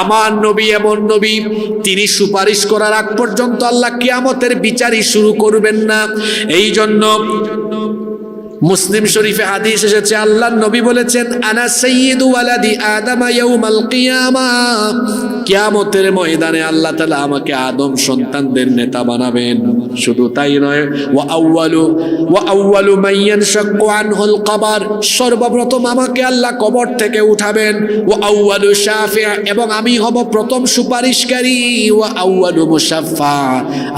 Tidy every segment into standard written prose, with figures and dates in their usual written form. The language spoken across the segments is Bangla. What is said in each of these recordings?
আমার নবী এমন নবী, তিনি সুপারিশ করার আগ পর্যন্ত আল্লাহ কিয়ামতের বিচারই শুরু করবেন না। এই জন্য মুসলিম শরীফে হাদিস এসেছে, আল্লাহর নবী বলেছেন, আনা সাইয়্যিদু ওয়ালাদি আদম ইয়াউমাল কিয়ামাহ, কিয়ামতের ময়দানে আল্লাহ তাআলা আমাকে আদম সন্তানদের নেতা বানাবেন। শুধু তাই নয়, ওয়া আউয়ালু মান ইয়ানশাক্কু আনহুল কবর, সর্বপ্রথম আমাকে আল্লাহ কবর থেকে উঠাবেন। ওয়া আউয়ালু শাফি', এবং আমি হব প্রথম সুপারিশকারী। ওয়া আউয়ালু মুশাফফা,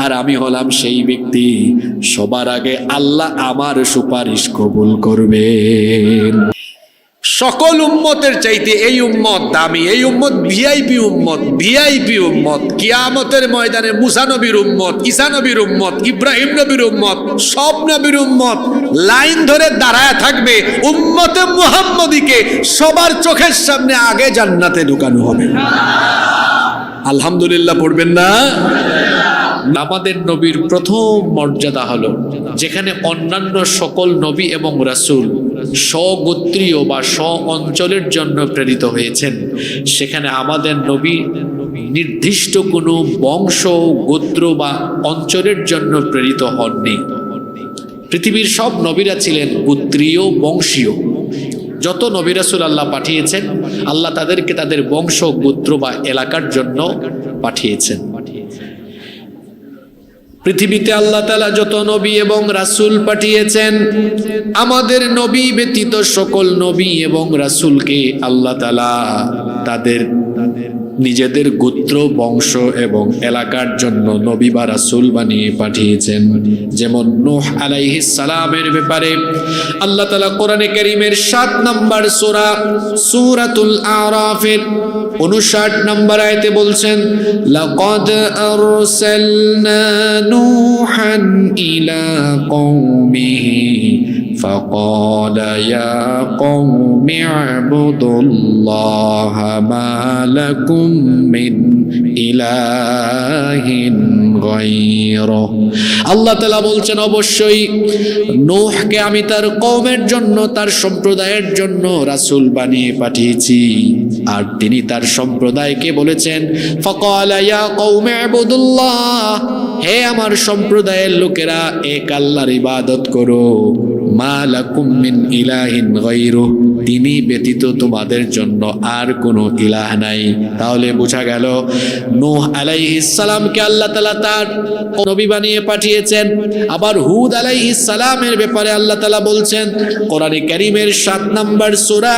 আর আমি হলাম সেই ব্যক্তি সবার আগে আল্লাহ আমার সুপারিশ কবুল করবেন। সকল উম্মতের চাইতে এই উম্মত দামি, এই উম্মত ভিআইপি উম্মত, ভিআইপি উম্মত। কিয়ামতের ময়দানে মুসা নবীর উম্মত, ঈসা নবীর উম্মত, ইব্রাহিম নবীর উম্মত, সব নবীর উম্মত লাইন ধরে দাঁড়ায় থাকবে। উম্মতে মুহাম্মদীকে সবার চোখের সামনে আগে জান্নাতে ঢুকানো হবে। আলহামদুলিল্লাহ পড়বেন না? আমাদের নবীর প্রথম মর্যাদা হলো, যেখানে অন্যান্য সকল নবী এবং রাসূল স্বগোত্রীয় বা স্ব অঞ্চলের জন্য প্রেরিত হয়েছেন, সেখানে আমাদের নবী নির্দিষ্ট কোনো বংশ, গোত্র বা অঞ্চলের জন্য প্রেরিত হননি। পৃথিবীর সব নবীরা ছিলেন গোত্রীয়, বংশীয়। যত নবী রাসূল আল্লাহ পাঠিয়েছেন, আল্লাহ তাদেরকে তাদের বংশ, গোত্র বা এলাকার জন্য পাঠিয়েছেন। পৃথিবীতে আল্লাহ তাআলা যত নবী এবং রাসূল পাঠিয়েছেন, আমাদের নবী ব্যতীত সকল নবী এবং রাসূলকে আল্লাহ তাআলা তাদের নিজেদের গোত্র, বংশ এবং এলাকার জন্য নবী বা রাসূল বানিয়ে পাঠিয়েছেন। যেমন নূহ আলাইহিস সালামের ব্যাপারে আল্লাহ তাআলা কোরআনে কারীমের 7 নম্বর সূরাতুল আরাফের 59 নম্বর আয়াতে বলছেন, লাকাদ আরসালনা নূহান ইলা কওমিহি فقال يا قوم اعبدوا الله ما لكم من إله غيره। আল্লাহ তাআলা বলছেন, অবশ্যই নূহকে আমি তার কওমের জন্য, তার সম্প্রদায়ের জন্য রাসূল বানিয়ে পাঠিয়েছি। আর তিনি তার সম্প্রদায়কে বলেছেন, ফাকালা ইয়া কওমি ইবুদুল্লাহ, হে আমার সম্প্রদায়ের লোকেরা, এক আল্লাহর ইবাদত করো। মা লাকুম মিন ইলাহিন গায়রুহু, তিনি ব্যতীত তোমাদের জন্য আর কোনো ইলাহ নাই। তাহলে বোঝা গেল নূহ আলাইহিস সালামকে আল্লাহ তাআলা তার নবী বানিয়ে পাঠিয়েছেন। আবার হুদ আলাইহিস সালামের ব্যাপারে আল্লাহ তাআলা বলছেন কোরআনে কারীমের 7 নম্বর সূরা